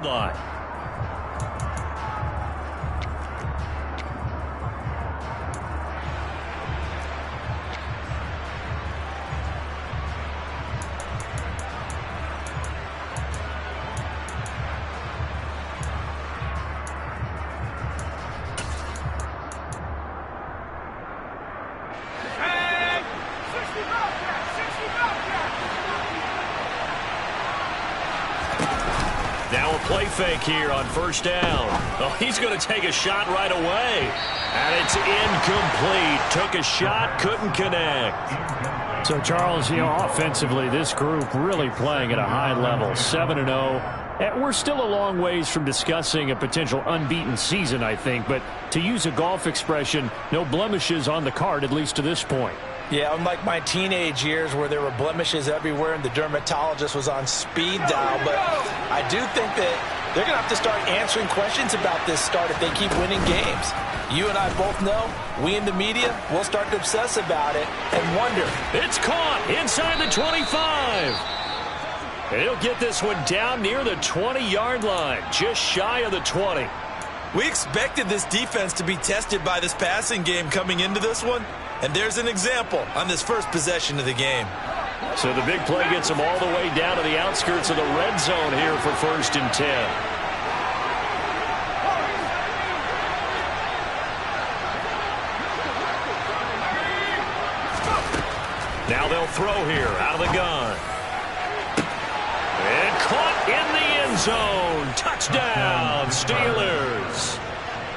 20-yard line. Now a play fake here on first down. Oh, he's going to take a shot right away. And it's incomplete. Took a shot, couldn't connect. So, Charles, offensively, this group really playing at a high level, 7-0. And we're still a long ways from discussing a potential unbeaten season, I think. But to use a golf expression, no blemishes on the card, at least to this point. Yeah, unlike my teenage years where there were blemishes everywhere and the dermatologist was on speed dial. But I do think that they're going to have to start answering questions about this start if they keep winning games. You and I both know, we in the media, will start to obsess about it and wonder. It's caught inside the 25. And he'll get this one down near the 20-yard line, just shy of the 20. We expected this defense to be tested by this passing game coming into this one. And there's an example on this first possession of the game. So the big play gets them all the way down to the outskirts of the red zone here for 1st and 10. Now they'll throw here out of the gun. And caught in the end zone. Touchdown, Steelers.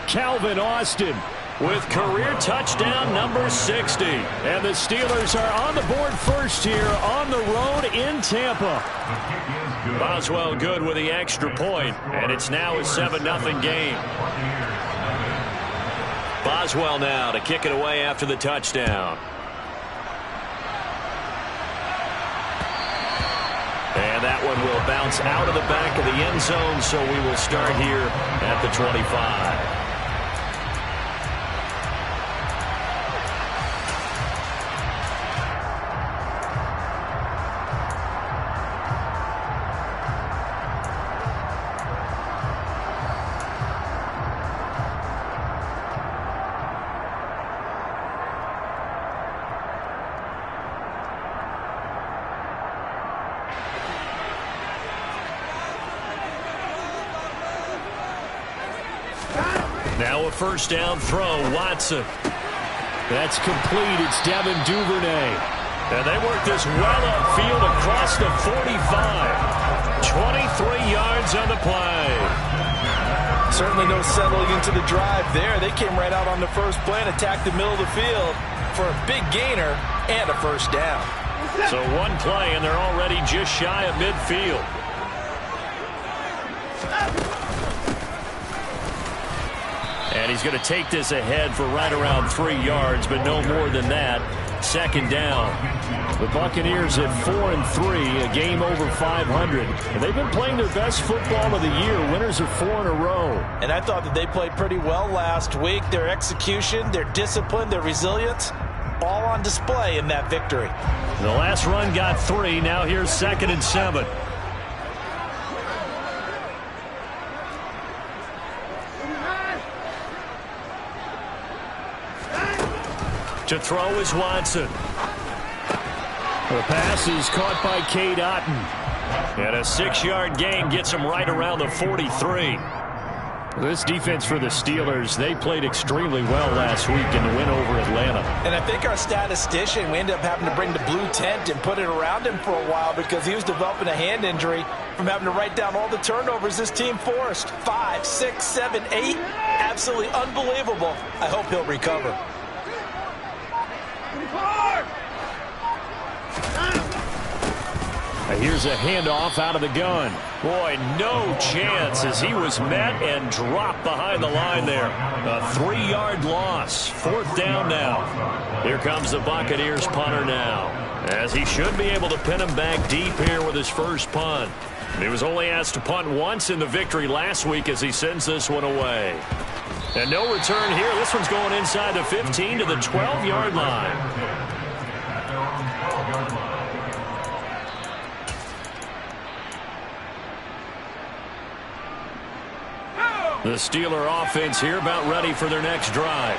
Calvin Austin with career touchdown number 60. And the Steelers are on the board first here on the road in Tampa. Boswell good with the extra point, and it's now a 7-0 game. Boswell now to kick it away after the touchdown. And that one will bounce out of the back of the end zone, so we will start here at the 25. Now a first down throw, Watson. That's complete. It's Devin Duvernay. And they work this well upfield across the 45. 23 yards on the play. Certainly no settling into the drive there. They came right out on the first play and attacked the middle of the field for a big gainer and a first down. So one play and they're already just shy of midfield. And he's going to take this ahead for right around 3 yards, but no more than that. Second down. The Buccaneers at 4-3, a game over 500. And they've been playing their best football of the year. Winners of 4 in a row. And I thought that they played pretty well last week. Their execution, their discipline, their resilience, all on display in that victory. The last run got 3. Now here's 2nd and 7. To throw is Watson. The pass is caught by Cade Otton. And a 6-yard gain gets him right around the 43. This defense for the Steelers, they played extremely well last week in the win over Atlanta. And I think our statistician, we ended up having to bring the blue tent and put it around him for a while because he was developing a hand injury from having to write down all the turnovers this team forced. 5, 6, 7, 8. Absolutely unbelievable. I hope he'll recover. Here's a handoff out of the gun. Boy, no chance as he was met and dropped behind the line there. A 3-yard loss. 4th down now. Here comes the Buccaneers punter now, as he should be able to pin him back deep here with his first punt. He was only asked to punt once in the victory last week as he sends this one away. And no return here. This one's going inside the 15 to the 12-yard line. The Steeler offense here about ready for their next drive.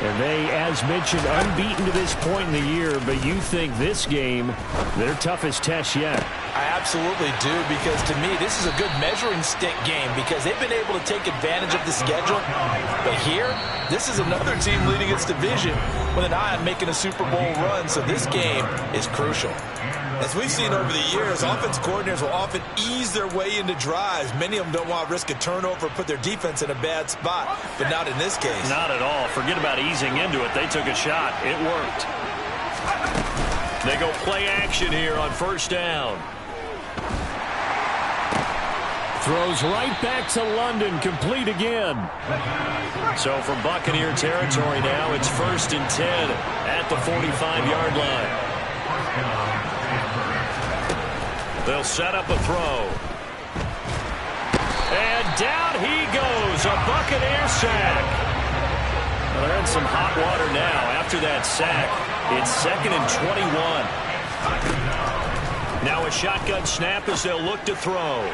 And they, as mentioned, unbeaten to this point in the year, but you think this game, their toughest test yet. I absolutely do, because to me, this is a good measuring stick game because they've been able to take advantage of the schedule. But here, this is another team leading its division with an eye on making a Super Bowl run, so this game is crucial. As we've seen over the years, offensive coordinators will often ease their way into drives. Many of them don't want to risk a turnover or put their defense in a bad spot, but not in this case. Not at all. Forget about easing into it. They took a shot. It worked. They go play action here on first down. Throws right back to London, complete again. So from Buccaneer territory now, it's 1st and 10 at the 45-yard line. They'll set up a throw. And down he goes, a Buccaneer sack. Well, they're in some hot water now after that sack. It's 2nd and 21. Now a shotgun snap as they'll look to throw.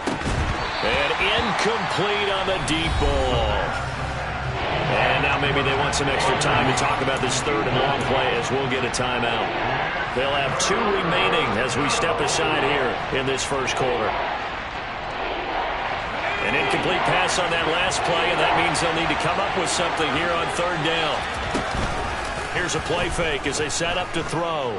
And incomplete on the deep ball. And now maybe they want some extra time to talk about this 3rd and long play as we'll get a timeout. They'll have 2 remaining as we step aside here in this first quarter. An incomplete pass on that last play, and that means they'll need to come up with something here on 3rd down. Here's a play fake as they set up to throw.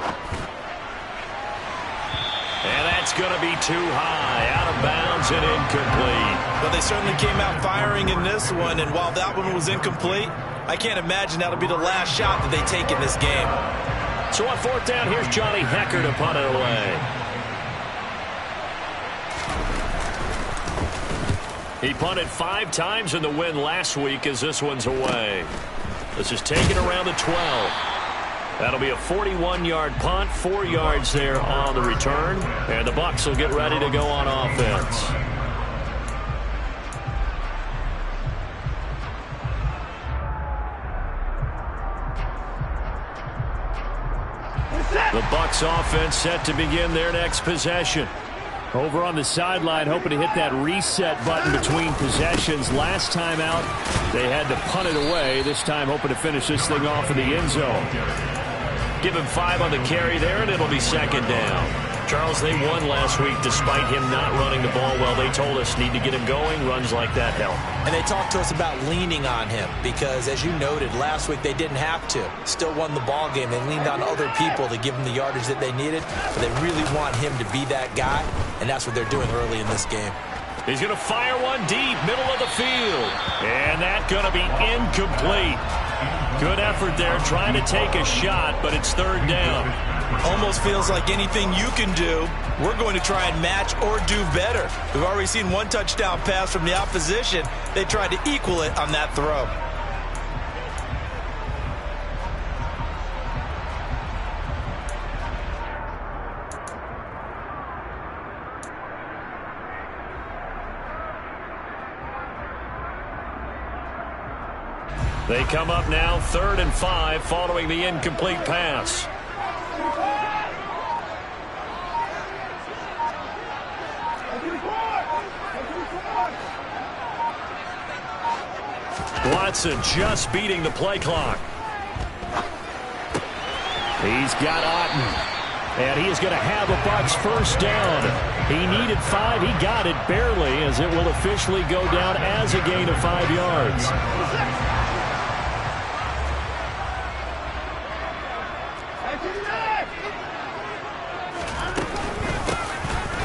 And that's going to be too high, out of bounds and incomplete. Well, they certainly came out firing in this one, and while that one was incomplete, I can't imagine that'll be the last shot that they take in this game. So on 4th down, here's Johnny Hecker to punt it away. He punted 5 times in the win last week as this one's away. This is taken around the 12. That'll be a 41-yard punt, 4 yards there on the return, and the Bucs will get ready to go on offense. The Bucs offense set to begin their next possession. Over on the sideline, hoping to hit that reset button between possessions. Last time out, they had to punt it away. This time, hoping to finish this thing off in the end zone. Give him 5 on the carry there, and it'll be 2nd down. Charles, they won last week despite him not running the ball well. They told us need to get him going. Runs like that help. And they talked to us about leaning on him because, as you noted, last week they didn't have to. Still won the ball game. They leaned on other people to give them the yardage that they needed. But they really want him to be that guy, and that's what they're doing early in this game. He's going to fire one deep, middle of the field. And that's going to be incomplete. Good effort there, trying to take a shot, but it's 3rd down. Almost feels like anything you can do, we're going to try and match or do better. We've already seen 1 touchdown pass from the opposition. They tried to equal it on that throw. They come up now 3rd and 5 following the incomplete pass. Watson just beating the play clock. He's got Otten. And he is going to have a Bucs 1st down. He needed 5. He got it barely, as it will officially go down as a gain of 5 yards.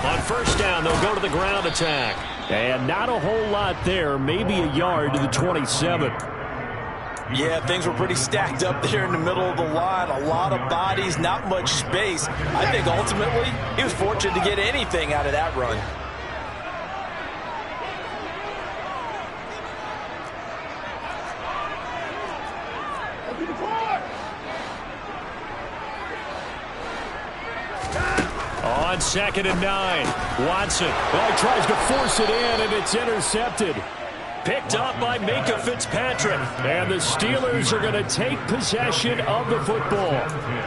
On 1st down, they'll go to the ground attack. And not a whole lot there, maybe a yard to the 27. Yeah, things were pretty stacked up there in the middle of the line. A lot of bodies, not much space. I think ultimately he was fortunate to get anything out of that run. On 2nd and 9, Watson. Well, he tries to force it in, and it's intercepted. Picked up by Minka Fitzpatrick. And the Steelers are going to take possession of the football.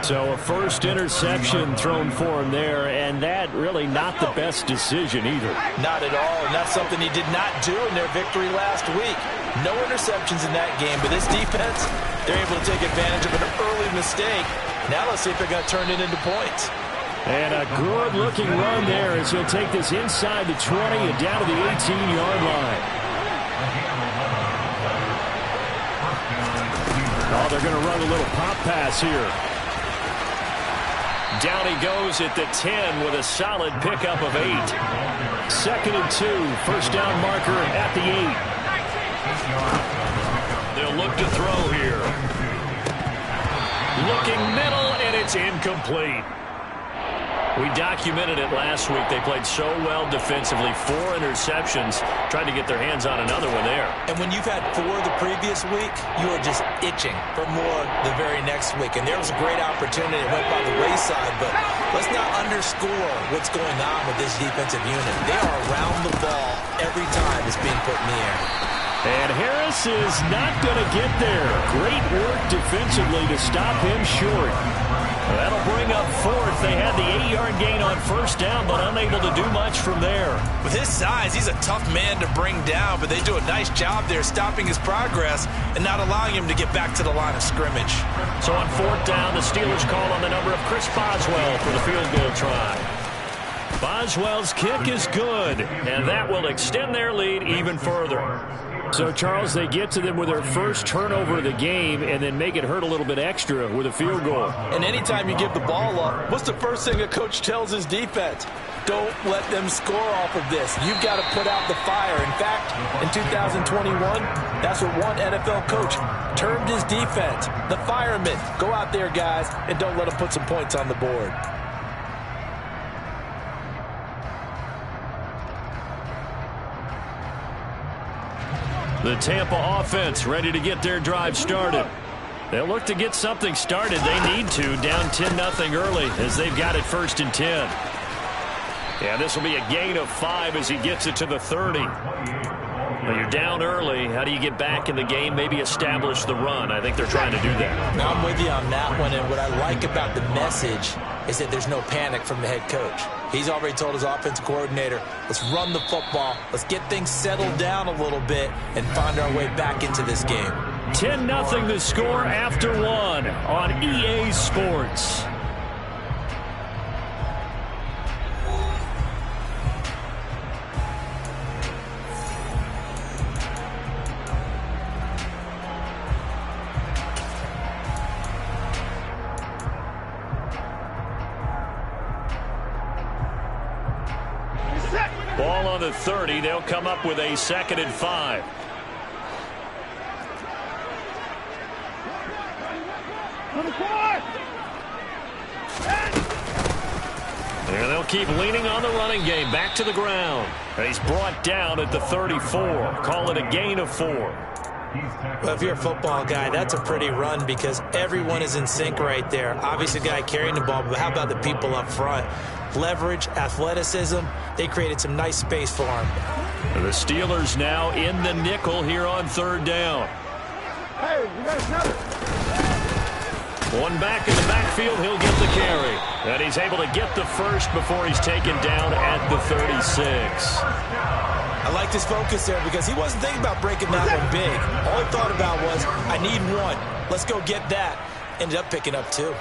So a first interception thrown for him there, and that really not the best decision either. Not at all, and that's something he did not do in their victory last week. No interceptions in that game, but this defense, they're able to take advantage of an early mistake. Now let's see if they're going to turn it into points. And a good-looking run there as he'll take this inside the 20 and down to the 18-yard line. Oh, they're going to run a little pop pass here. Down he goes at the 10 with a solid pickup of 8. 2nd and 2, first down marker at the 8. They'll look to throw here. Looking middle, and it's incomplete. We documented it last week. They played so well defensively. 4 interceptions. Tried to get their hands on another one there. And when you've had 4 the previous week, you are just itching for more the very next week. And there was a great opportunity. It went by the wayside. But let's not underscore what's going on with this defensive unit. They are around the ball every time it's being put in the air. And Harris is not going to get there. Great work defensively to stop him short. That'll bring up 4th. They had the 8-yard gain on first down, but unable to do much from there. With his size, he's a tough man to bring down, but they do a nice job there stopping his progress and not allowing him to get back to the line of scrimmage. So on 4th down, the Steelers call on the number of Chris Boswell for the field goal try. Boswell's kick is good, and that will extend their lead even further. So, Charles, they get to them with their first turnover of the game and then make it hurt a little bit extra with a field goal. And anytime you give the ball up, what's the first thing a coach tells his defense? Don't let them score off of this. You've got to put out the fire. In fact, in 2021, that's what one NFL coach termed his defense. The firemen. Go out there, guys, and don't let them put some points on the board. The Tampa offense ready to get their drive started. They'll look to get something started. They need to, down 10-0 early as they've got it 1st and 10. Yeah, this will be a gain of 5 as he gets it to the 30. Well, you're down early. How do you get back in the game? Maybe establish the run. I think they're trying to do that. Now, I'm with you on that one, and what I like about the message is that there's no panic from the head coach. He's already told his offensive coordinator, let's run the football, let's get things settled down a little bit and find our way back into this game. 10-0 the score after 1 on EA Sports. Ball on the 30. They'll come up with a 2nd and 5. And they'll keep leaning on the running game. Back to the ground. And he's brought down at the 34. Call it a gain of 4. Well, if you're a football guy, that's a pretty run because everyone is in sync right there. Obviously, the guy carrying the ball, but how about the people up front? Leverage, athleticism, they created some nice space for him. The Steelers now in the nickel here on 3rd down. Hey, you got another. One back in the backfield, he'll get the carry. And he's able to get the first before he's taken down at the 36. I like his focus there because he wasn't thinking about breaking that one big. All he thought about was, I need 1. Let's go get that. Ended up picking up 2.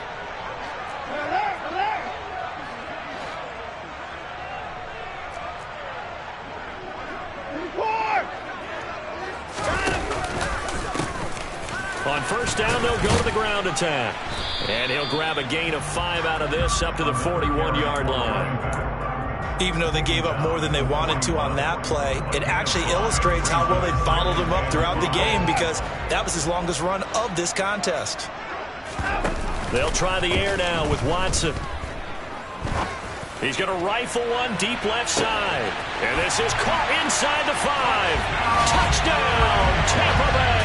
On 1st down, they'll go to the ground attack. And he'll grab a gain of 5 out of this up to the 41-yard line. Even though they gave up more than they wanted to on that play, it actually illustrates how well they bottled him up throughout the game because that was his longest run of this contest. They'll try the air now with Watson. He's going to rifle one deep left side. And this is caught inside the 5. Touchdown, Tampa Bay.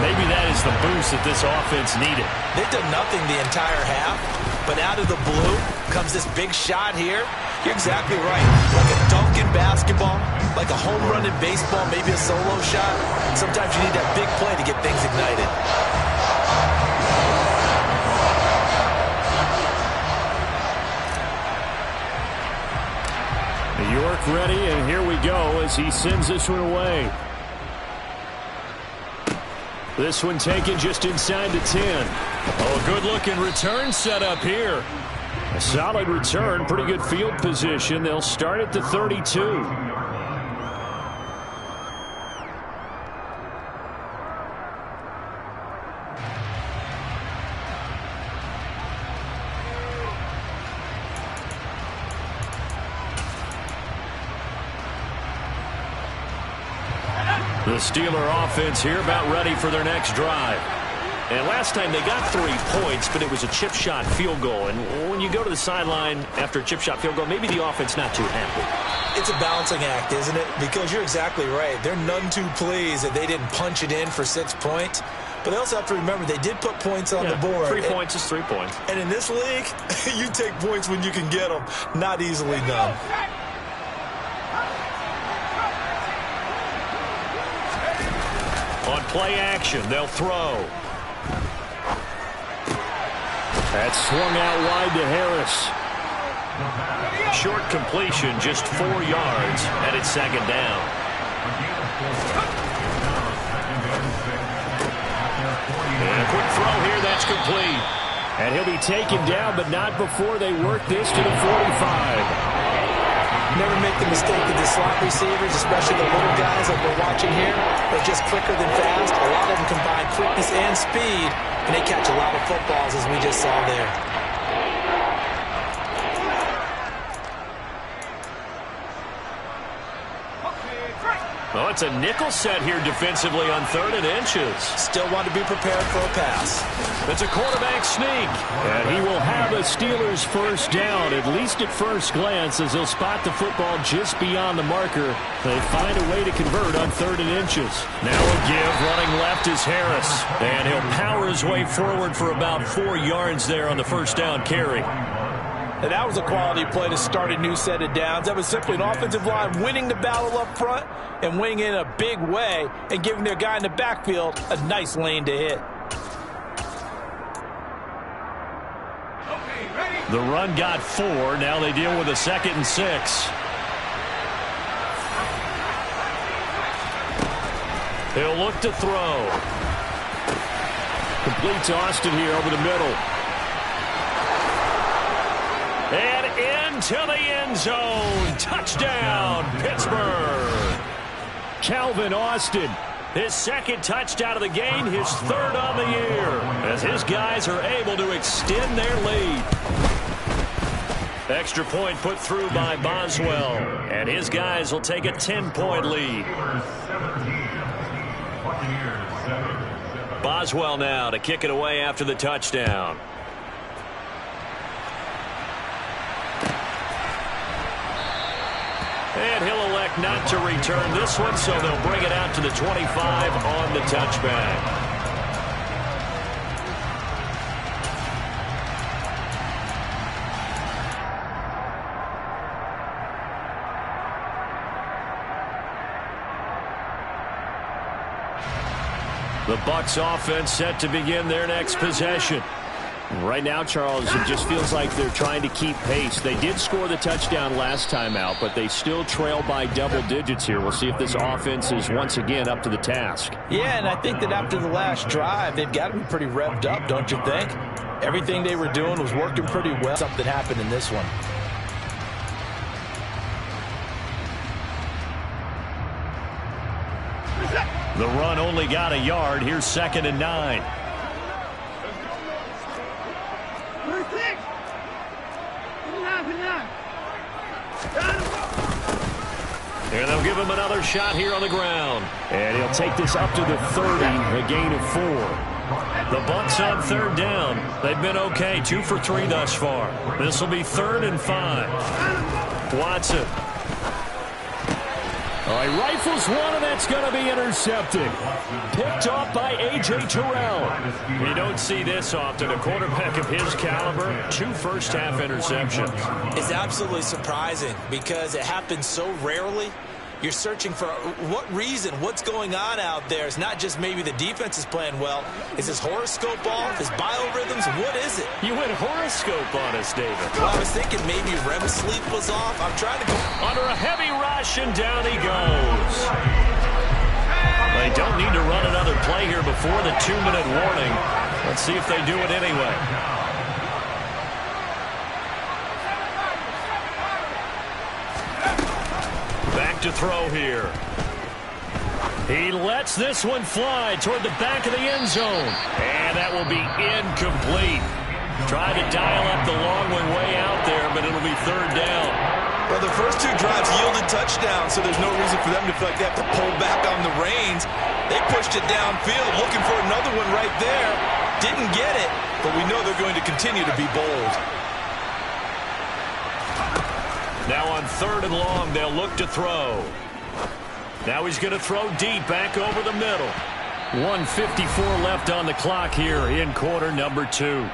Maybe that is the boost that this offense needed. They've done nothing the entire half, but out of the blue comes this big shot here. You're exactly right. Like a dunk look in basketball, like a home run in baseball, maybe a solo shot, sometimes you need that big play to get things ignited. New York ready, and here we go as he sends this one away. This one taken just inside the 10. Oh, a good-looking return set up here. A solid return, pretty good field position. They'll start at the 32. The Steeler offense here about ready for their next drive. And last time they got 3 points, but it was a chip shot field goal. And when you go to the sideline after a chip shot field goal, maybe the offense not too happy. It's a balancing act, isn't it? Because you're exactly right. They're none too pleased that they didn't punch it in for 6 points. But they also have to remember they did put points on the board. 3 points is 3 points. And in this league, you take points when you can get them. Not easily done. On play action, they'll throw. That's swung out wide to Harris. Short completion, just 4 yards, and it's second down. And a quick throw here, that's complete. And he'll be taken down, but not before they work this to the 45. Never make the mistake that the slot receivers, especially the little guys like we're watching here, are just quicker than fast. A lot of them combine quickness and speed, and they catch a lot of footballs, as we just saw there. Oh, it's a nickel set here defensively on 3rd and inches. Still want to be prepared for a pass. It's a quarterback sneak. And he will have a Steelers first down, at least at first glance, as he'll spot the football just beyond the marker. They find a way to convert on 3rd and inches. Now a give, running left is Harris. And he'll power his way forward for about 4 yards there on the first down carry. And that was a quality play to start a new set of downs. That was simply an offensive line winning the battle up front and winning in a big way and giving their guy in the backfield a nice lane to hit. The run got 4. Now they deal with a 2nd and 6. He'll look to throw. Complete to Austin here over the middle. And into the end zone. Touchdown, Pittsburgh. Calvin Austin. His 2nd touchdown of the game, his 3rd on the year, as his guys are able to extend their lead. Extra point put through by Boswell, and his guys will take a 10-point lead. Boswell now to kick it away after the touchdown. And he'll elect not to return this one, so they'll bring it out to the 25 on the touchback. The Bucs offense set to begin their next possession. Right now, Charles, it just feels like they're trying to keep pace. They did score the touchdown last time out, but they still trail by double digits here. We'll see if this offense is once again up to the task. Yeah, and I think that after the last drive, they've got to be pretty revved up, don't you think? Everything they were doing was working pretty well. Something happened in this one. The run only got a yard. Here's 2nd and 9. And they'll give him another shot here on the ground. And he'll take this up to the 30, a gain of 4. The Bucs on 3rd down. They've been okay, 2 for 3 thus far. This will be 3rd and 5. Watson. All right, rifles one, and that's going to be intercepted. Picked off by A.J. Terrell. You don't see this often. A quarterback of his caliber, 2 first-half interceptions. It's absolutely surprising because it happens so rarely. You're searching for what reason, what's going on out there. It's not just maybe the defense is playing well. Is his horoscope off? His biorhythms? What is it? You went horoscope on us, David. Well, I was thinking maybe REM sleep was off. I'm trying to go under a heavy rush, and down he goes. They don't need to run another play here before the 2-minute warning. Let's see if they do it anyway. Back to throw here. He lets this one fly toward the back of the end zone. And that will be incomplete. Tried to dial up the long one way out there, but it'll be 3rd down. Well, the first 2 drives yielded touchdowns, so there's no reason for them to feel like they have to pull back on the reins. They pushed it downfield, looking for another one right there. Didn't get it, but we know they're going to continue to be bold. Now on 3rd and long, they'll look to throw. Now he's going to throw deep back over the middle. 1:54 left on the clock here in quarter number 2.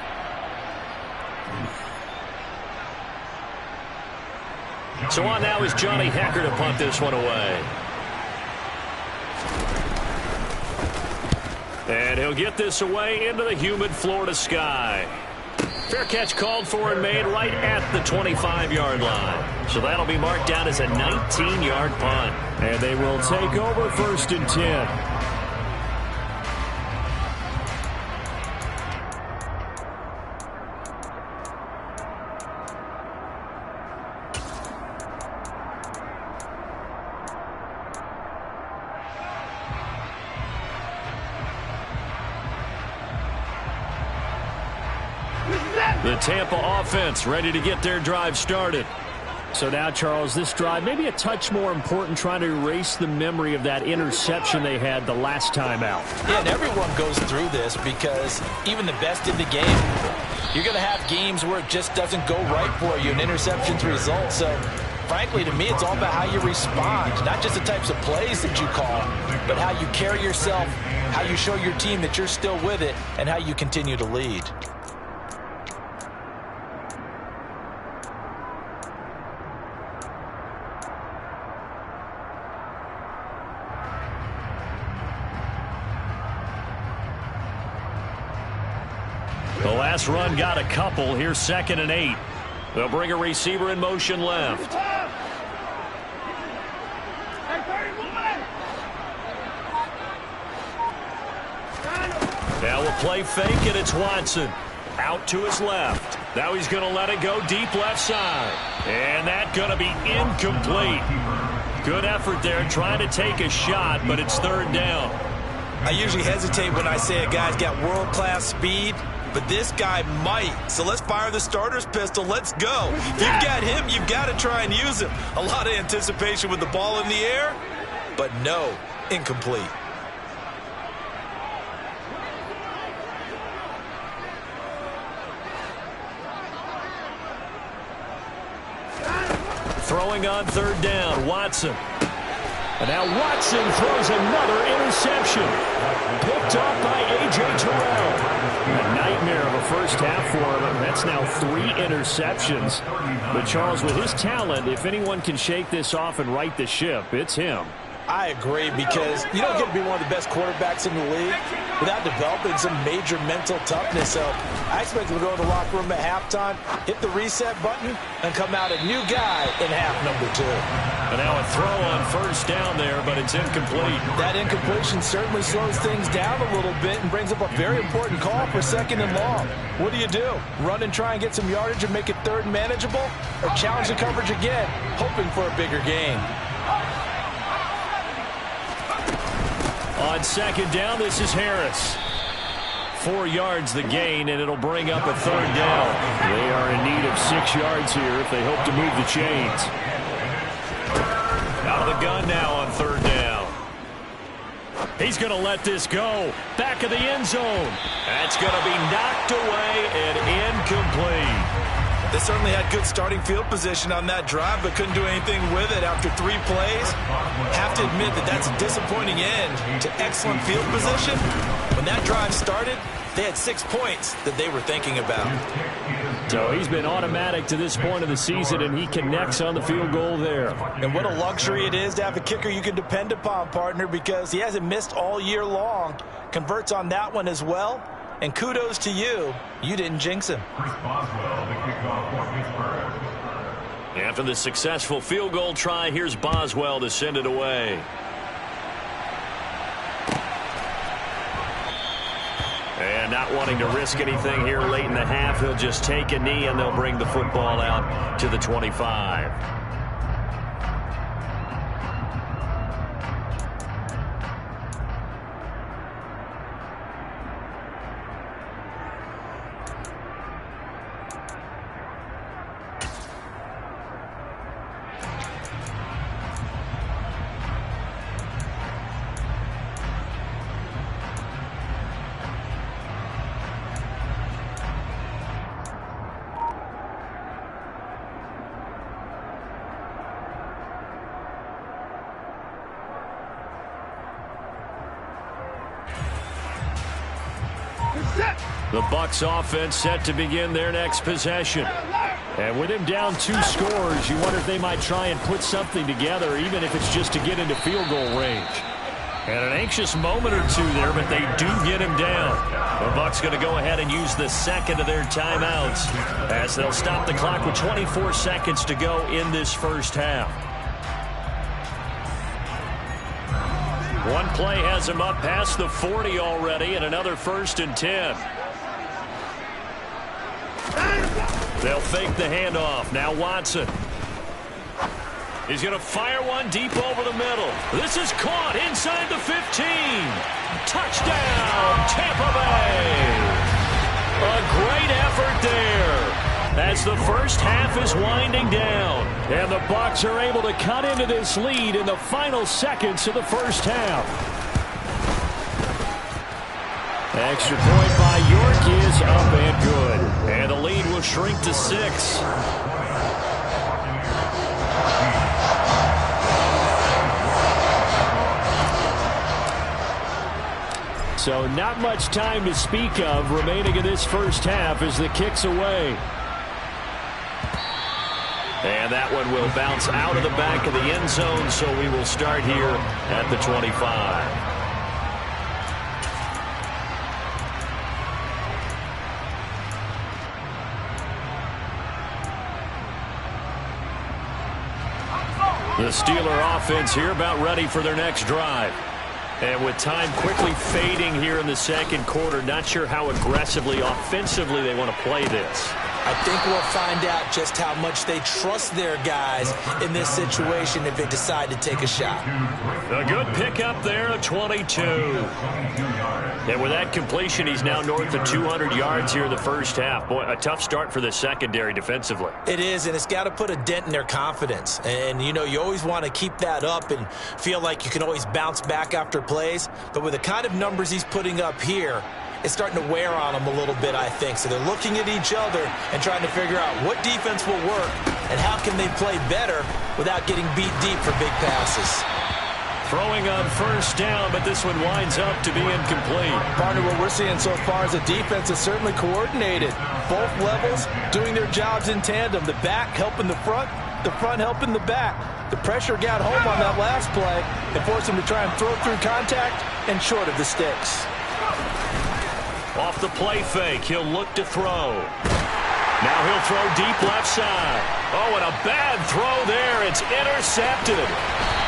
So on now is Johnny Hecker to punt this one away. And he'll get this away into the humid Florida sky. Fair catch called for and made right at the 25-yard line. So that'll be marked down as a 19-yard punt. And they will take over 1st and 10. The Tampa offense ready to get their drive started. So now, Charles, this drive maybe a touch more important, trying to erase the memory of that interception they had the last time out. Yeah, and everyone goes through this because even the best in the game, you're going to have games where it just doesn't go right for you, and interceptions result. So, frankly, to me, it's all about how you respond, not just the types of plays that you call, but how you carry yourself, how you show your team that you're still with it, and how you continue to lead. The last run got a couple. Here's 2nd and 8. They'll bring a receiver in motion left. Now we'll play fake, and it's Watson. Out to his left. Now he's going to let it go deep left side. And that's going to be incomplete. Good effort there trying to take a shot, but it's 3rd down. I usually hesitate when I say a guy's got world-class speed, but this guy might. So let's fire the starter's pistol. Let's go. If you've got him, you've got to try and use him. A lot of anticipation with the ball in the air, but no, incomplete. Throwing on 3rd down, Watson. And now Watson throws another interception. Picked off by A.J. Terrell. A nightmare of a first half for him. That's now 3 interceptions. But Charles, with his talent, if anyone can shake this off and right the ship, it's him. I agree, because you don't get to be one of the best quarterbacks in the league without developing some major mental toughness. So I expect him to go to the locker room at halftime, hit the reset button, and come out a new guy in half number 2. And now a throw on 1st down there, but it's incomplete. That incompletion certainly slows things down a little bit and brings up a very important call for 2nd and long. What do? Run and try and get some yardage and make it 3rd and manageable? Or challenge the coverage again, hoping for a bigger gain? On 2nd down, this is Harris. 4 yards the gain, and it'll bring up a 3rd down. They are in need of 6 yards here if they hope to move the chains. Out of the gun now on 3rd down. He's going to let this go. Back of the end zone. That's going to be knocked away and incomplete. They certainly had good starting field position on that drive, but couldn't do anything with it after 3 plays. Have to admit that that's a disappointing end to excellent field position. When that drive started, they had 6 points that they were thinking about. So he's been automatic to this point of the season, and he connects on the field goal there. And what a luxury it is to have a kicker you can depend upon, partner, because he hasn't missed all year long. Converts on that one as well. And kudos to you. You didn't jinx him. After the successful field goal try, here's Boswell to send it away. And not wanting to risk anything here late in the half, he'll just take a knee and they'll bring the football out to the 25. The Bucs offense set to begin their next possession. And with him down 2 scores, you wonder if they might try and put something together, even if it's just to get into field goal range. And an anxious moment or two there, but they do get him down. The Bucs going to go ahead and use the second of their timeouts as they'll stop the clock with 24 seconds to go in this first half. One play has him up past the 40 already, and another 1st and 10. They'll fake the handoff. Now Watson. He's going to fire one deep over the middle. This is caught inside the 15. Touchdown, Tampa Bay. A great effort there as the first half is winding down. And the Bucs are able to cut into this lead in the final seconds of the first half. Extra point by York is up and good. And the lead will shrink to 6. So not much time to speak of remaining in this first half as the kick's away. And that one will bounce out of the back of the end zone, so we will start here at the 25. The Steeler offense here about ready for their next drive. And with time quickly fading here in the second quarter, not sure how aggressively, offensively they want to play this. I think we'll find out just how much they trust their guys in this situation if they decide to take a shot. A good pickup there, a 22. And with that completion, he's now north of 200 yards here in the first half. Boy, a tough start for the secondary defensively. It is, and it's got to put a dent in their confidence. And, you know, you always want to keep that up and feel like you can always bounce back after plays. But with the kind of numbers he's putting up here, it's starting to wear on them a little bit, I think. So they're looking at each other and trying to figure out what defense will work and how can they play better without getting beat deep for big passes. Throwing on first down, but this one winds up to be incomplete. Partner, what we're seeing so far is the defense is certainly coordinated. Both levels doing their jobs in tandem. The back helping the front helping the back. The pressure got home on that last play and forced him to try and throw through contact and short of the sticks. Off the play fake, he'll look to throw. Now he'll throw deep left side. Oh, and a bad throw there. It's intercepted.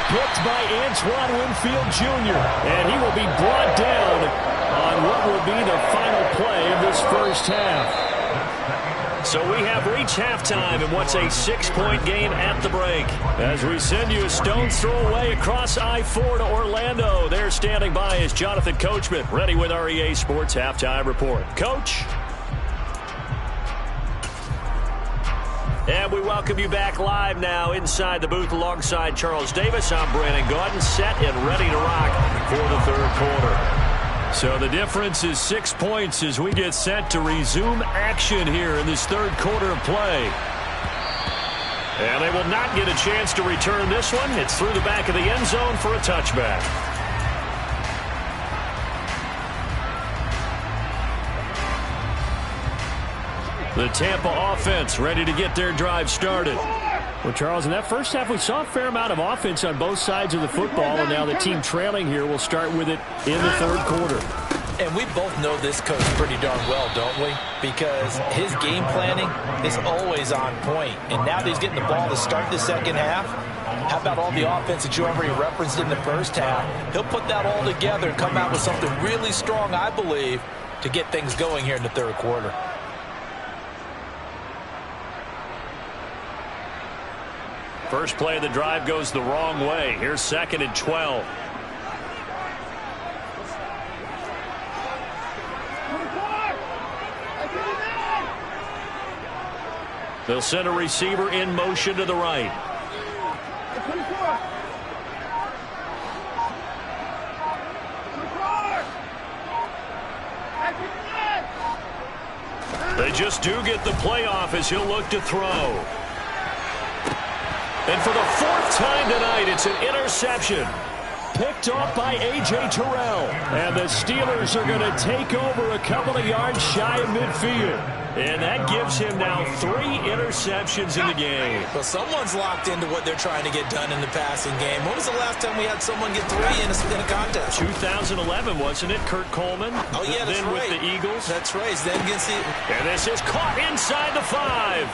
Blocked by Antoine Winfield Jr. And he will be brought down on what will be the final play of this first half. So we have reached halftime in what's a 6-point game at the break. As we send you a stone's throw away across I-4 to Orlando. There standing by is Jonathan Coachman, ready with our EA Sports Halftime Report. Coach? And we welcome you back live now inside the booth alongside Charles Davis. I'm Brandon Gaudin, set and ready to rock for the third quarter. So the difference is 6 points as we get set to resume action here in this third quarter of play. And they will not get a chance to return this one. It's through the back of the end zone for a touchback. The Tampa offense ready to get their drive started. Well, Charles, in that first half, we saw a fair amount of offense on both sides of the football, and now the team trailing here will start with it in the third quarter. And we both know this coach pretty darn well, don't we? Because his game planning is always on point. And now that he's getting the ball to start the second half, how about all the offense that you already referenced in the first half? He'll put that all together and come out with something really strong, I believe, to get things going here in the third quarter. First play of the drive goes the wrong way. Here's 2nd and 12. They'll send a receiver in motion to the right. They just do get the playoff as he'll look to throw. And for the 4th time tonight, it's an interception. Picked off by A.J. Terrell. And the Steelers are going to take over a couple of yards shy of midfield. And that gives him now 3 interceptions in the game. Well, someone's locked into what they're trying to get done in the passing game. When was the last time we had someone get 3 in a contest? 2011, wasn't it, Kurt Coleman? Oh, yeah, that's then right. With the Eagles. That's right. Then against the... And this is caught inside the 5.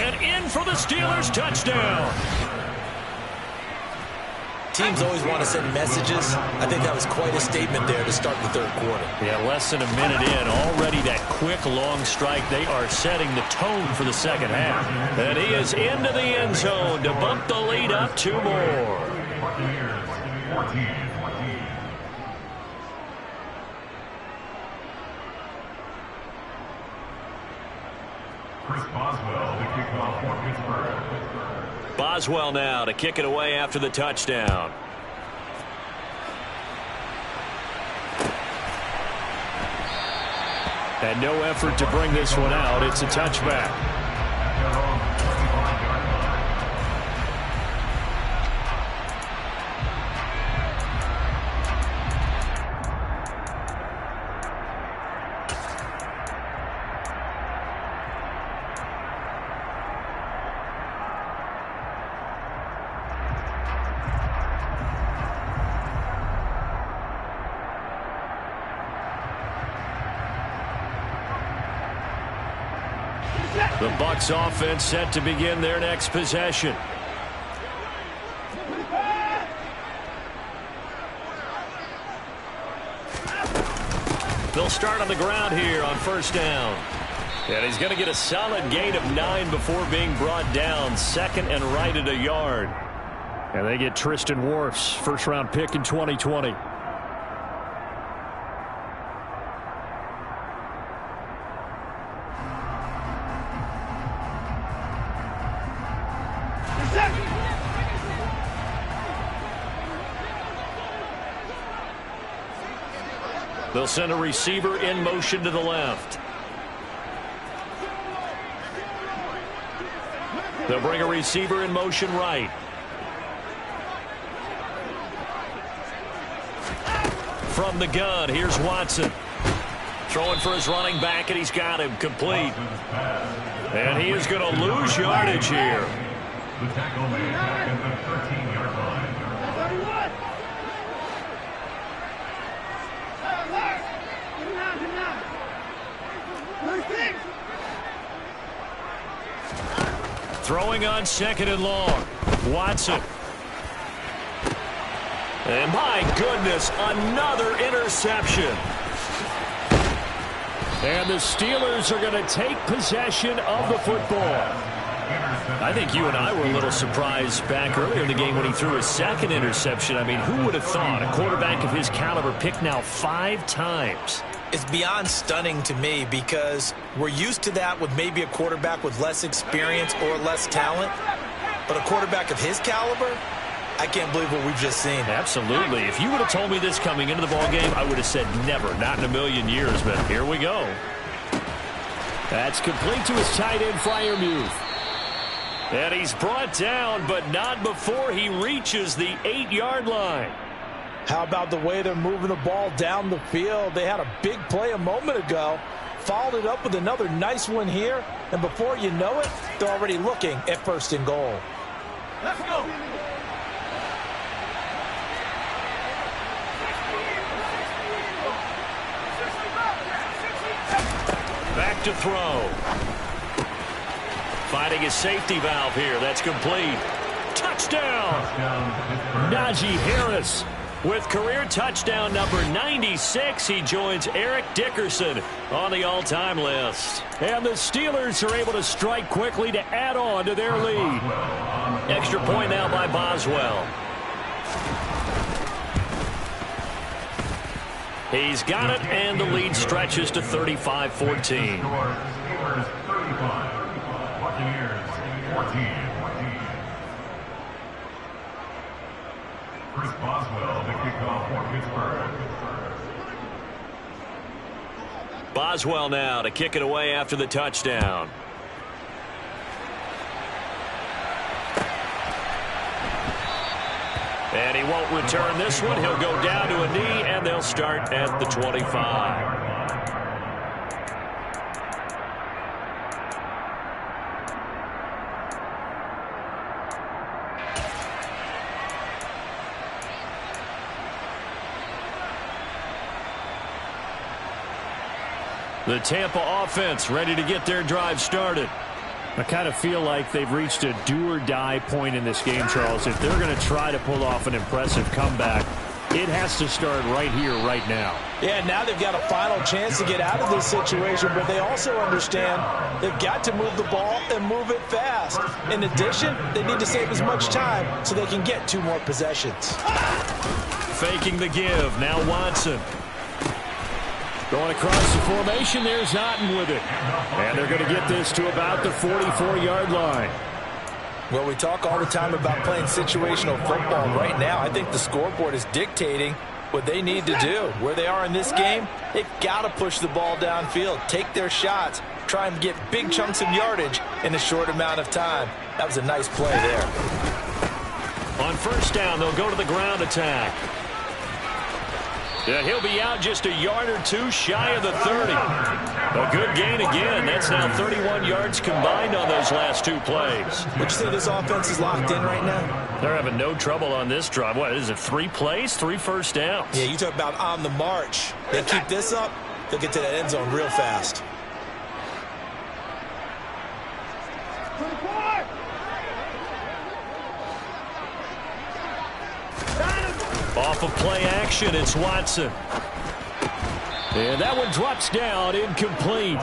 And in for the Steelers touchdown. Teams always want to send messages. I think that was quite a statement there to start the third quarter. Yeah, less than a minute in. Already that quick, long strike. They are setting the tone for the second half. And he is into the end zone to bump the lead up 2 more. Chris Boswell to kick off for Pittsburgh. Boswell now to kick it away after the touchdown. And no effort to bring this one out. It's a touchback. The Bucs offense set to begin their next possession. They'll start on the ground here on first down. And he's going to get a solid gain of 9 before being brought down. 2nd and right at a yard. And they get Tristan Wirfs, first-round pick in 2020. They'll send a receiver in motion to the left. They'll bring a receiver in motion right. From the gun, here's Watson. Throwing for his running back, and he's got him complete. And he is going to lose yardage here. The tackle made back at the 13-yard line. Throwing on 2nd and long. Watson. And my goodness, another interception. And the Steelers are going to take possession of the football. I think you and I were a little surprised back earlier in the game when he threw his 2nd interception. I mean, who would have thought a quarterback of his caliber picked now 5 times? It's beyond stunning to me because we're used to that with maybe a quarterback with less experience or less talent. But a quarterback of his caliber, I can't believe what we've just seen. Absolutely. If you would have told me this coming into the ball game, I would have said never, not in a million years, but here we go. That's complete to his tight end, Freiermuth. And he's brought down, but not before he reaches the 8-yard line. How about the way they're moving the ball down the field? They had a big play a moment ago, followed it up with another nice one here, and before you know it, they're already looking at 1st and goal. Let's go. Back to throw. Finding his safety valve here. That's complete. Touchdown. Najee Harris. With career touchdown number 96, he joins Eric Dickerson on the all-time list. And the Steelers are able to strike quickly to add on to their lead. Extra point now by Boswell. He's got it, and the lead stretches to 35-14. Steelers 35, Buccaneers 14. Chris Boswell, the kickoff for Pittsburgh. Boswell now to kick it away after the touchdown. And he won't return this one. He'll go down to a knee, and they'll start at the 25. The Tampa offense ready to get their drive started. I kind of feel like they've reached a do-or-die point in this game, Charles. If they're going to try to pull off an impressive comeback, it has to start right here, right now. Yeah, now they've got a final chance to get out of this situation, but they also understand they've got to move the ball and move it fast. In addition, they need to save as much time so they can get 2 more possessions. Faking the give. Now Watson. Going across the formation, there's Otten with it. And they're going to get this to about the 44-yard line. Well, we talk all the time about playing situational football. Right now, I think the scoreboard is dictating what they need to do. Where they are in this game, they've got to push the ball downfield, take their shots, try and get big chunks of yardage in a short amount of time. That was a nice play there. On 1st down, they'll go to the ground attack. And he'll be out just a yard or 2 shy of the 30. A good gain again. That's now 31 yards combined on those last 2 plays. Would you say this offense is locked in right now? They're having no trouble on this drive. What is it, 3 plays, 3 first downs? Yeah, you talk about on the march. They keep this up, they'll get to that end zone real fast. Off of play action, it's Watson. And that one drops down, incomplete.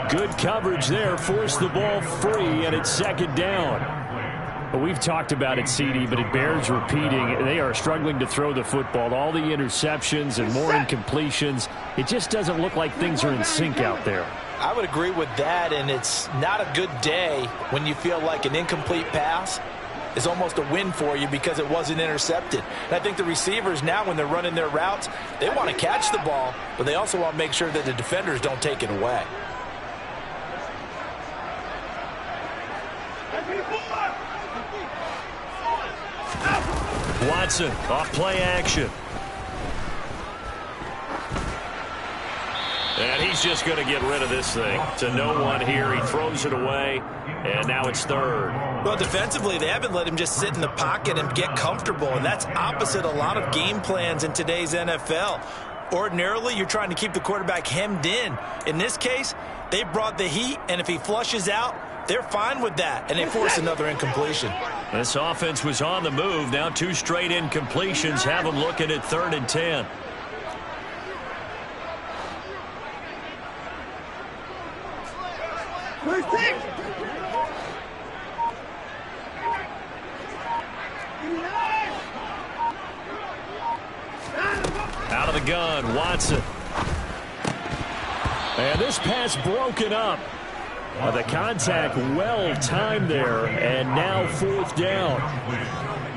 Good coverage there, forced the ball free, and it's 2nd down. Well, we've talked about it, CD, but it bears repeating. They are struggling to throw the football. All the interceptions and more incompletions. It just doesn't look like things are in sync out there. I would agree with that, and it's not a good day when you feel like an incomplete pass is almost a win for you because it wasn't intercepted. And I think the receivers now, when they're running their routes, they want to catch the ball, but they also want to make sure that the defenders don't take it away. Watson off play action. And he's just going to get rid of this thing. To no one here. He throws it away, and now it's 3rd. Well, defensively, they haven't let him just sit in the pocket and get comfortable, and that's opposite a lot of game plans in today's NFL. Ordinarily, you're trying to keep the quarterback hemmed in. In this case, they brought the heat, and if he flushes out, they're fine with that, and they force another incompletion. This offense was on the move. Now 2 straight incompletions have them looking at 3rd and 10. Out of the gun, Watson. And this pass broken up. The contact well timed there, and now 4th down.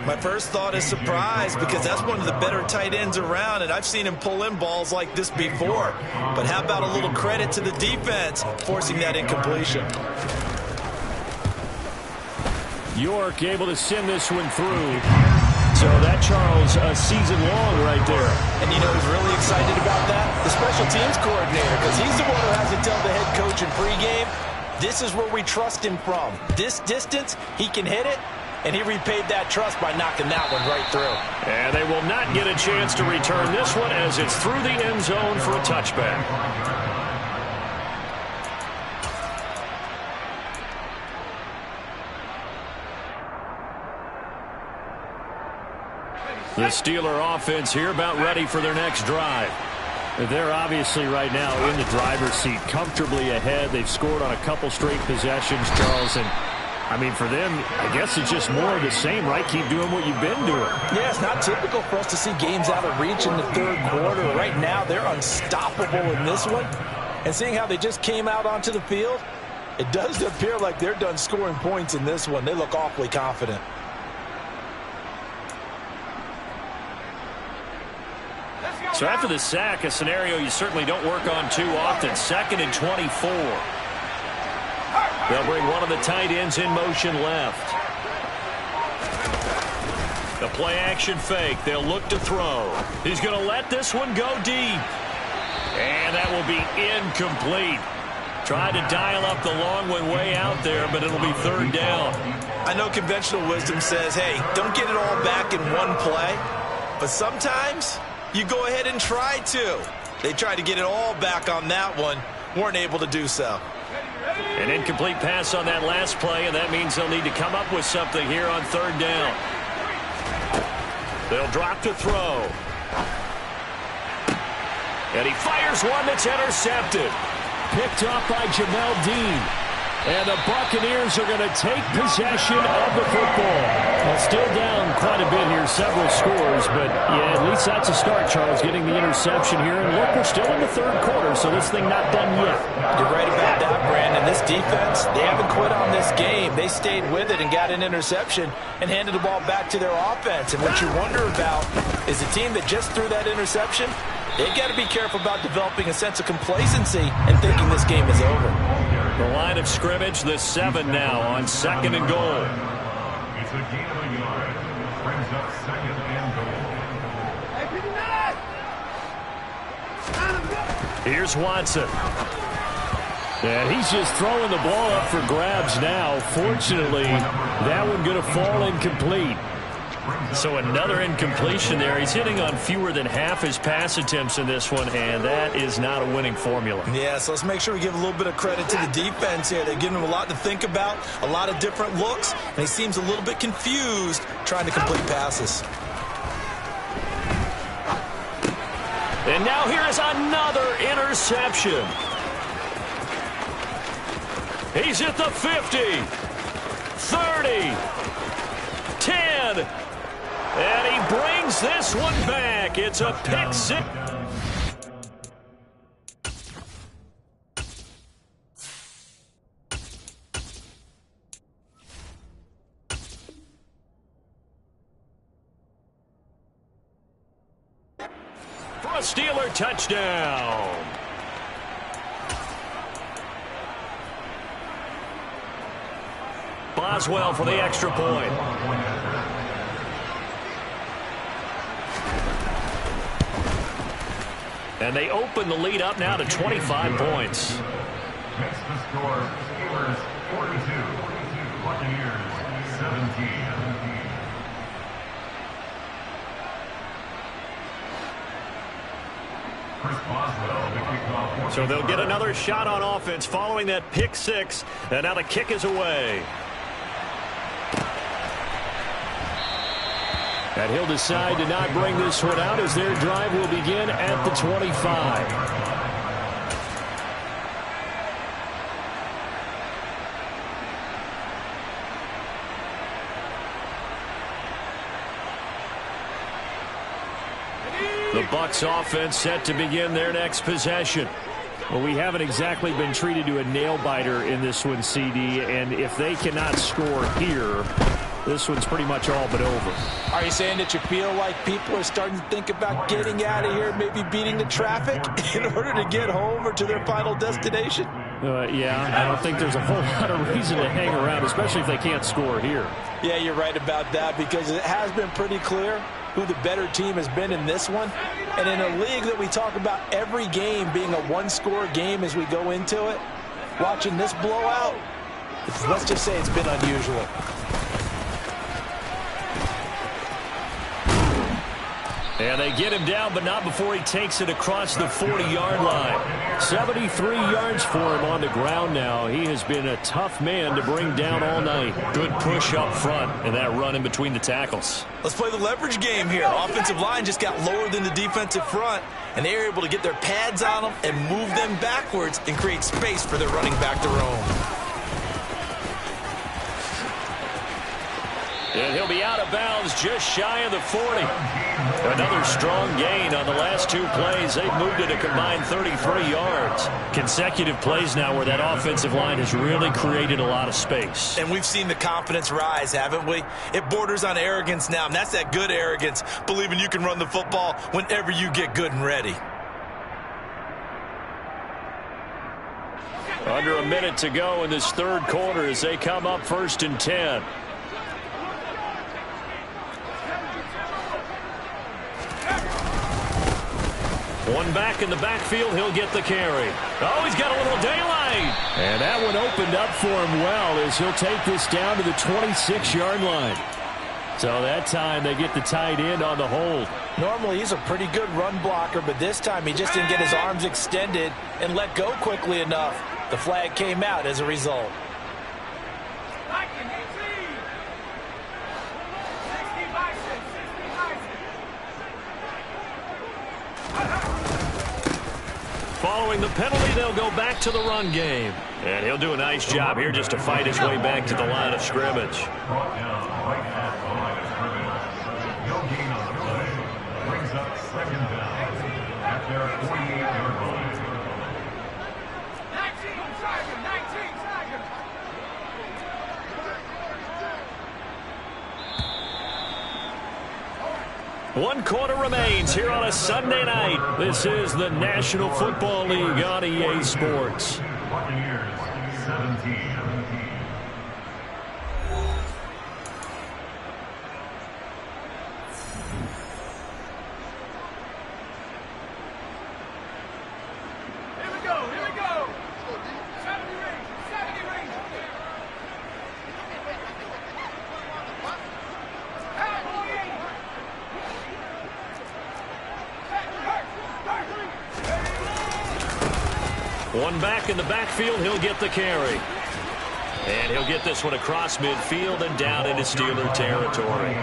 My first thought is surprise because that's one of the better tight ends around, and I've seen him pull in balls like this before. But how about a little credit to the defense forcing that incompletion? York able to send this one through. So that, Charles, a season long right there. And you know who's really excited about that? The special teams coordinator, because he's the one who has to tell the head coach in pregame, this is where we trust him from. This distance, he can hit it, and he repaid that trust by knocking that one right through. And they will not get a chance to return this one as it's through the end zone for a touchback. The Steeler offense here about ready for their next drive. They're obviously right now in the driver's seat, comfortably ahead. They've scored on a couple straight possessions, Charles. And, I mean, for them, I guess it's just more of the same, right? Keep doing what you've been doing. Yeah, it's not typical for us to see games out of reach in the third quarter. Right now, they're unstoppable in this one. And seeing how they just came out onto the field, it does appear like they're done scoring points in this one. They look awfully confident. So after the sack, a scenario you certainly don't work on too often. 2nd and 24. They'll bring one of the tight ends in motion left. The play action fake. They'll look to throw. He's going to let this one go deep. And that will be incomplete. Tried to dial up the long one way out there, but it'll be 3rd down. I know conventional wisdom says, hey, don't get it all back in one play. But sometimes you go ahead and try to. They tried to get it all back on that one. Weren't able to do so. An incomplete pass on that last play, and that means they'll need to come up with something here on 3rd down. They'll drop to throw. And he fires one that's intercepted. Picked off by Jamel Dean. And the Buccaneers are going to take possession of the football. Well, still down quite a bit here, several scores, but yeah, at least that's a start, Charles, getting the interception here. And look, we're still in the 3rd quarter, so this thing not done yet. You're right about that, Brandon. This defense, they haven't quit on this game. They stayed with it and got an interception and handed the ball back to their offense. And what you wonder about is the team that just threw that interception, they've got to be careful about developing a sense of complacency and thinking this game is over. The line of scrimmage, the 7 now on 2nd and goal. It's a gain of a yard. Brings up 2nd and goal. Here's Watson. And he's just throwing the ball up for grabs now. Fortunately, that one going to fall incomplete. So another incompletion there. He's hitting on fewer than half his pass attempts in this one, and that is not a winning formula. Yeah, so let's make sure we give a little bit of credit to the defense here. They're giving him a lot to think about, a lot of different looks, and he seems a little bit confused trying to complete passes. And now here is another interception. He's at the 50, 30, 10. And he brings this one back. It's a pick six. For a Steeler touchdown. Boswell for the extra point. And they open the lead up now to 25 points. Makes the score Steelers 42, Buccaneers 17. Chris Boswell, the kickoff. So they'll get another shot on offense following that pick six. And now the kick is away. And he'll decide to not bring this one out as their drive will begin at the 25. The Bucs offense set to begin their next possession. Well, we haven't exactly been treated to a nail-biter in this one, CD, and if they cannot score here, this one's pretty much all but over. Are you saying that you feel like people are starting to think about getting out of here, maybe beating the traffic in order to get home or to their final destination? Yeah, I don't think there's a whole lot of reason to hang around, especially if they can't score here. Yeah, you're right about that, because it has been pretty clear who the better team has been in this one. And in a league that we talk about every game being a one-score game as we go into it, watching this blowout, let's just say it's been unusual. And they get him down, but not before he takes it across the 40-yard line. 73 yards for him on the ground now. He has been a tough man to bring down all night. Good push up front and that run in between the tackles. Let's play the leverage game here. Offensive line just got lower than the defensive front, and they were able to get their pads on them and move them backwards and create space for their running back to roam. And he'll be out of bounds just shy of the 40. Another strong gain on the last two plays. They've moved it a combined 33 yards. Consecutive plays now where that offensive line has really created a lot of space. And we've seen the confidence rise, haven't we? It borders on arrogance now, and that's that good arrogance, believing you can run the football whenever you get good and ready. Under a minute to go in this third quarter as they come up 1st and 10. One back in the backfield, he'll get the carry. Oh, he's got a little daylight. And that one opened up for him well as he'll take this down to the 26-yard line. So that time they get the tight end on the hold. Normally he's a pretty good run blocker, but this time he just didn't get his arms extended and let go quickly enough. The flag came out as a result. Following the penalty, they'll go back to the run game. And he'll do a nice job here just to fight his way back to the line of scrimmage. Brought down right at the line of scrimmage. No gain on the play. Brings up 2nd down at their 48-yard line. 19 seconds, 19 seconds. One quarter remains here on a Sunday night. This is the National Football League on EA Sports. Buccaneers 17. Here we go, here we go. 70 rings, 70 rings. One back in the backfield, he'll get the carry. And he'll get this one across midfield and down into Steeler territory.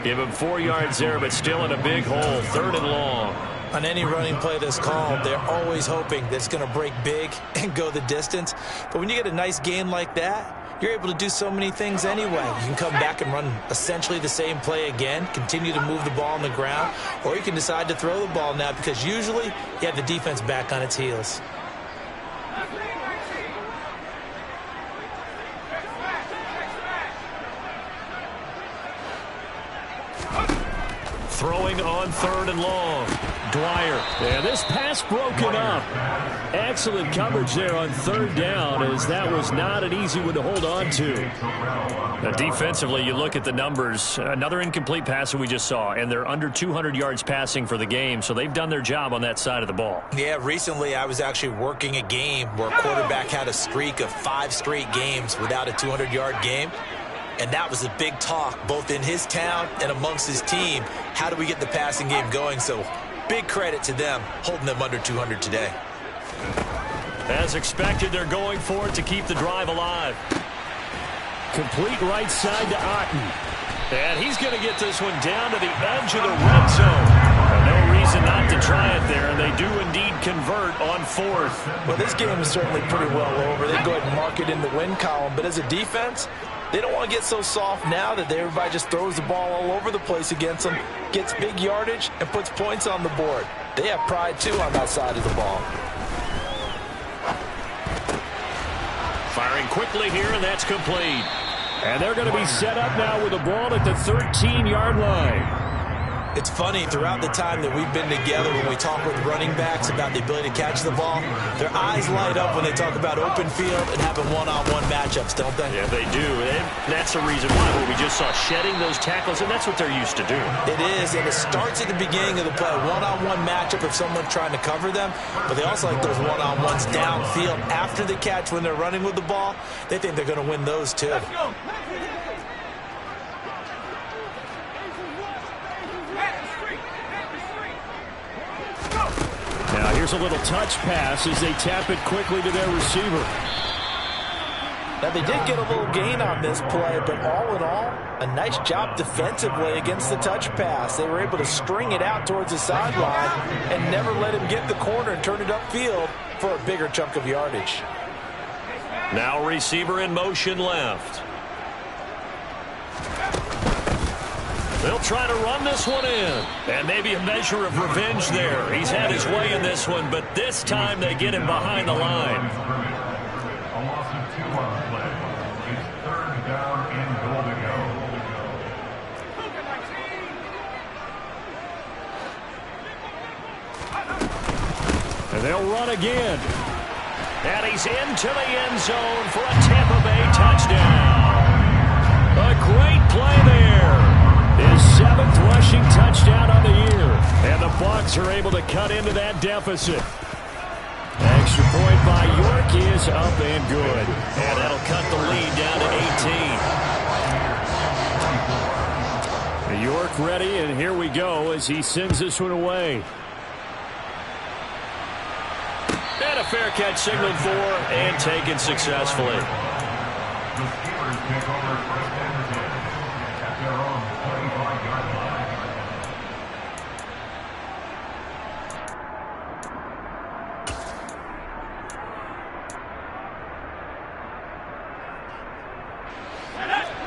Give him 4 yards there, but still in a big hole. 3rd and long. On any running play that's called, they're always hoping that it's going to break big and go the distance. But when you get a nice gain like that, you're able to do so many things anyway. You can come back and run essentially the same play again, continue to move the ball on the ground, or you can decide to throw the ball now because usually you have the defense back on its heels. Throwing on 3rd and long. Dwyer. Yeah, this pass broken up. Excellent coverage there on 3rd down, as that was not an easy one to hold on to. Defensively, you look at the numbers. Another incomplete pass that we just saw, and they're under 200 yards passing for the game, so they've done their job on that side of the ball. Yeah, recently I was actually working a game where a quarterback had a streak of 5 straight games without a 200-yard game. And that was a big talk, both in his town and amongst his team. How do we get the passing game going? So big credit to them, holding them under 200 today. As expected, they're going for it to keep the drive alive. Complete right side to Otten. And he's going to get this one down to the edge of the red zone. No reason not to try it there, and they do indeed convert on 4th. Well, this game is certainly pretty well over. They go ahead and mark it in the win column. But as a defense, they don't want to get so soft now that everybody just throws the ball all over the place against them, gets big yardage, and puts points on the board. They have pride, too, on that side of the ball. Firing quickly here, and that's complete. And they're going to be set up now with the ball at the 13-yard line. It's funny, throughout the time that we've been together, when we talk with running backs about the ability to catch the ball, their eyes light up when they talk about open field and having one-on-one matchups, don't they? Yeah, they do. And that's the reason why we just saw shedding those tackles, and that's what they're used to doing. It is, and it starts at the beginning of the play. One-on-one matchup if someone's trying to cover them, but they also like those one-on-ones downfield after the catch when they're running with the ball. They think they're going to win those too. Let's go. Now here's a little touch pass as they tap it quickly to their receiver. Now they did get a little gain on this play, but all in all, a nice job defensively against the touch pass. They were able to string it out towards the sideline and never let him get the corner and turn it upfield for a bigger chunk of yardage. Now receiver in motion left. They'll try to run this one in. And maybe a measure of revenge there. He's had his way in this one, but this time they get him behind the line. A loss of 2 on the play. It's 3rd down and goal to go. And they'll run again. And he's into the end zone for a Tampa Bay touchdown. A great play there. His 7th rushing touchdown on the year. And the Bucs are able to cut into that deficit. Extra point by York is up and good. And that'll cut the lead down to 18. York ready, and here we go as he sends this one away. And a fair catch signaled for and taken successfully. The Steelers take over 1st and 10 at their own 25-yard line.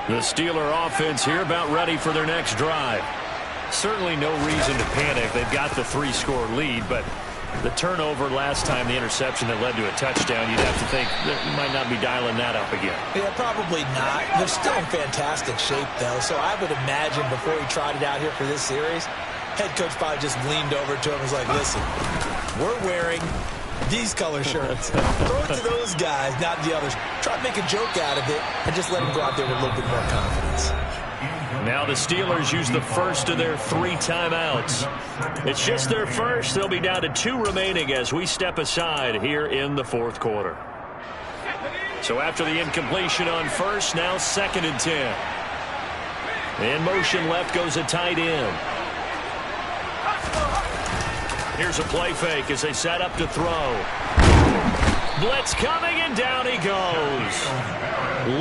The Steeler offense here about ready for their next drive. Certainly no reason to panic. They've got the 3-score lead, but the turnover last time, the interception that led to a touchdown, you'd have to think that you might not be dialing that up again. Yeah, probably not. They're still in fantastic shape, though, so I would imagine before he tried it out here for this series, head coach probably just leaned over to him and was like, listen, we're wearing these color shirts. Throw it to those guys, not the others. Try to make a joke out of it and just let them go out there with a little bit more confidence. Now the Steelers use the first of their 3 timeouts. It's just their first. They'll be down to 2 remaining as we step aside here in the 4th quarter. So after the incompletion on first, now 2nd and 10. In motion left goes a tight end. Here's a play fake as they set up to throw. Blitz coming, and down he goes.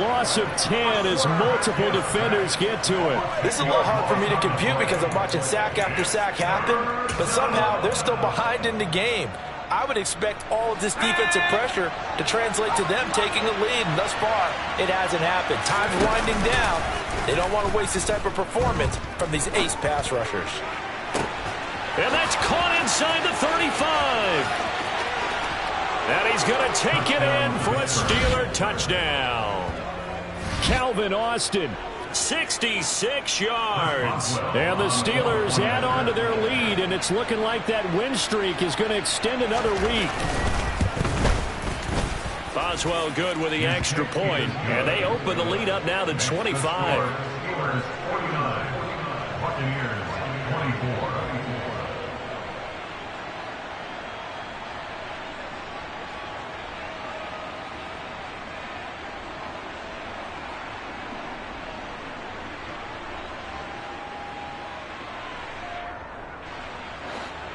Loss of 10 as multiple defenders get to it. This is a little hard for me to compute because I'm watching sack after sack happen, but somehow they're still behind in the game. I would expect all of this defensive pressure to translate to them taking a lead, and thus far, it hasn't happened. Time's winding down. They don't want to waste this type of performance from these ace pass rushers. And that's caught inside the 35. And he's going to take it in for a Steeler touchdown. Calvin Austin. 66 yards. And the Steelers add on to their lead, and it's looking like that win streak is going to extend another week. Boswell good with the extra point, and they open the lead up now to 25. Steelers 49, Buccaneers 24.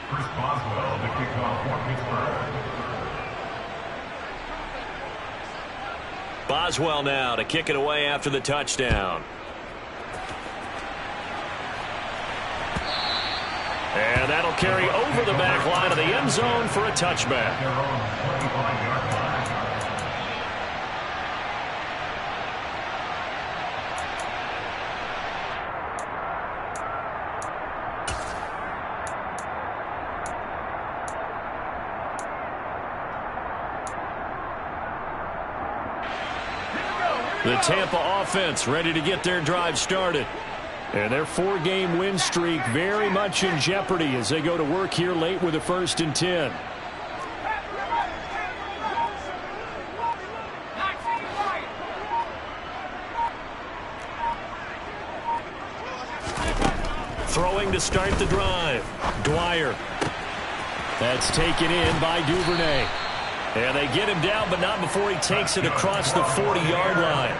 Chris Boswell to kick off for Pittsburgh. Boswell now to kick it away after the touchdown. And that'll carry over the back line of the end zone for a touchback. Their own 25-yard line. The Tampa offense ready to get their drive started. And their 4-game win streak very much in jeopardy as they go to work here late with a 1st and 10. Throwing to start the drive. Dwyer. That's taken in by Duvernay. And they get him down, but not before he takes it across the 40-yard line.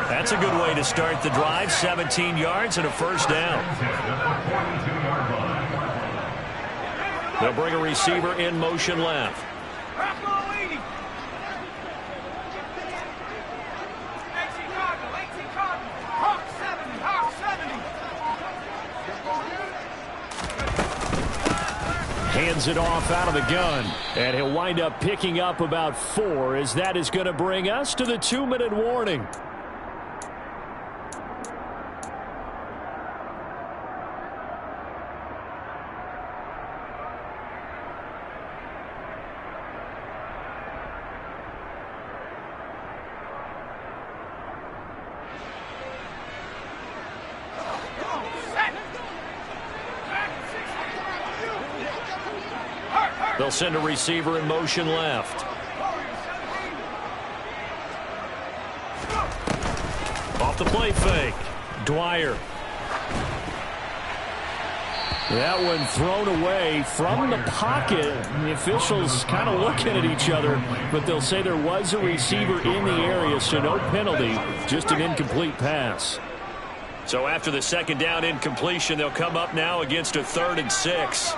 That's a good way to start the drive. 17 yards and a 1st down. They'll bring a receiver in motion left. Hands it off out of the gun. And he'll wind up picking up about 4 as that is going to bring us to the 2-minute warning. They'll send a receiver in motion left. Off the play fake. Dwyer. That one thrown away from the pocket. The officials kind of looking at each other, but they'll say there was a receiver in the area, so no penalty, just an incomplete pass. So after the 2nd down incompletion, they'll come up now against a 3rd and 6.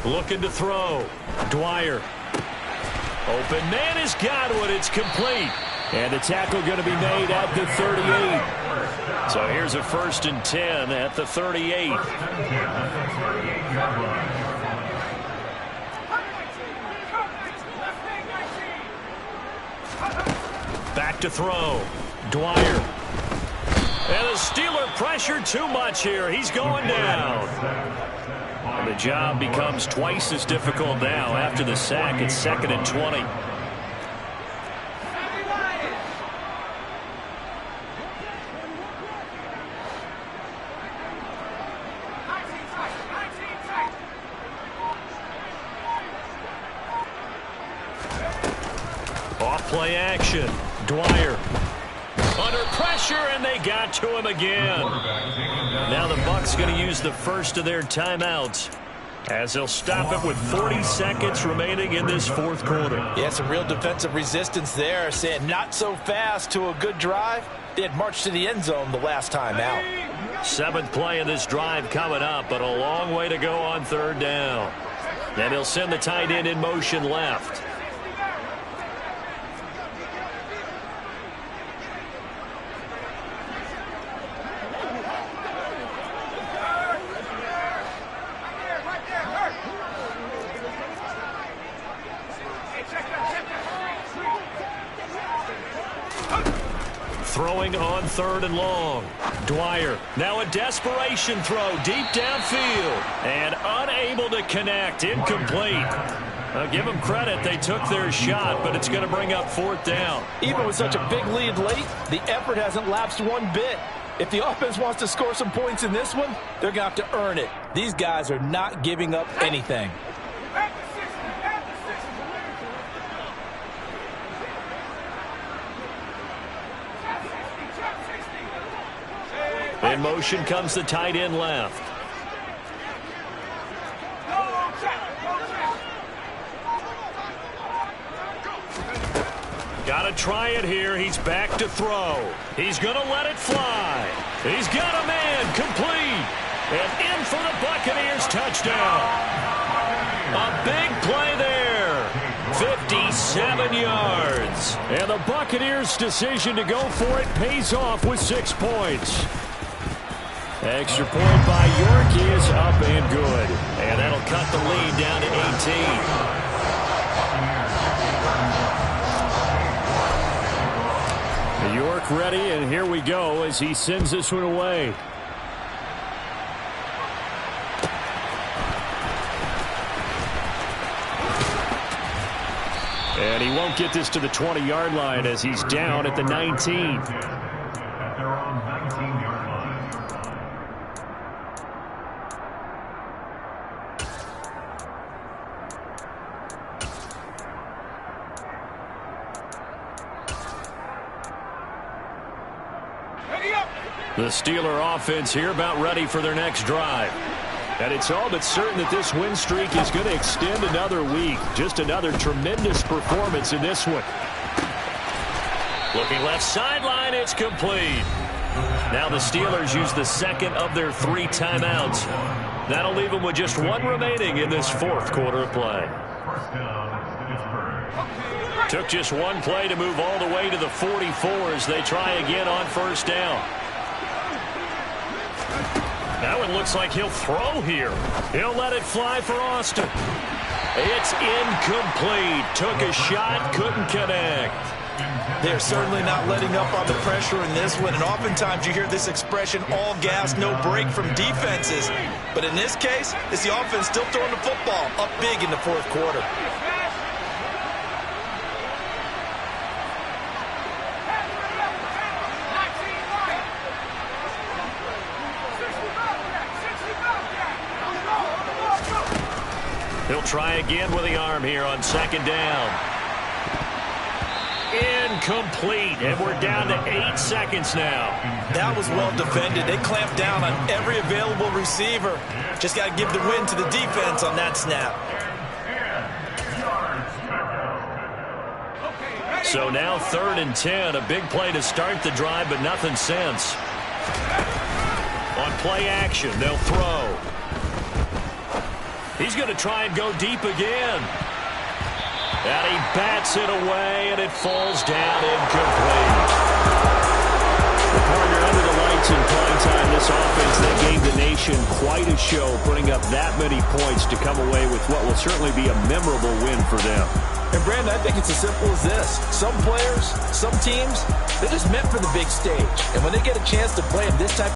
Looking to throw. Dwyer. Open man has got one. It's complete. And the tackle going to be made at the 38. So here's a 1st and 10 at the 38. Back to throw. Dwyer. And the Steeler pressure too much here. He's going down. And the job becomes twice as difficult now after the sack. It's 2nd and 20. Off play action. Dwyer. Under pressure, and they got to him again. Now the Bucs going to use the first of their timeouts as they'll stop it with 40 seconds remaining in this 4th quarter. Yeah, some real defensive resistance there, saying not so fast to a good drive. They had marched to the end zone the last time out. 7th play of this drive coming up, but a long way to go on 3rd down. And he'll send the tight end in motion left. Throwing on 3rd and long. Dwyer. Now a desperation throw deep downfield. And unable to connect. Incomplete. Give them credit. They took their shot, but it's going to bring up 4th down. Even with such a big lead late, the effort hasn't lapsed one bit. If the offense wants to score some points in this one, they're going to have to earn it. These guys are not giving up anything. In motion comes the tight end left. Got to try it here. He's back to throw. He's going to let it fly. He's got a man complete. And in for the Buccaneers touchdown. A big play there. 57 yards. And the Buccaneers' decision to go for it pays off with 6 points. Extra point by York is up and good. And that'll cut the lead down to 18. York back ready, and here we go as he sends this one away. And he won't get this to the 20-yard line as he's down at the 19. At their own 19-yard line. The Steeler offense here about ready for their next drive. And it's all but certain that this win streak is going to extend another week. Just another tremendous performance in this one. Looking left sideline, it's complete. Now the Steelers use the second of their 3 timeouts. That'll leave them with just 1 remaining in this 4th quarter of play. First down, Pittsburgh. Took just 1 play to move all the way to the 44 as they try again on first down. That one looks like he'll throw here. He'll let it fly for Austin. It's incomplete. Took a shot, couldn't connect. They're certainly not letting up on the pressure in this one, and oftentimes you hear this expression, all gas, no break from defenses. But in this case, it's the offense still throwing the football up big in the 4th quarter. He'll try again with the arm here on 2nd down. Incomplete, and we're down to 8 seconds now. That was well defended. They clamped down on every available receiver. Just got to give the win to the defense on that snap. So now 3rd and 10, a big play to start the drive, but nothing since. On play action, they'll throw. He's going to try and go deep again. And he bats it away, and it falls down incomplete. The partner under the lights in prime time, this offense that gave the nation quite a show, putting up that many points to come away with what will certainly be a memorable win for them. And Brandon, I think it's as simple as this. Some players, some teams, they're just meant for the big stage. And when they get a chance to play in this type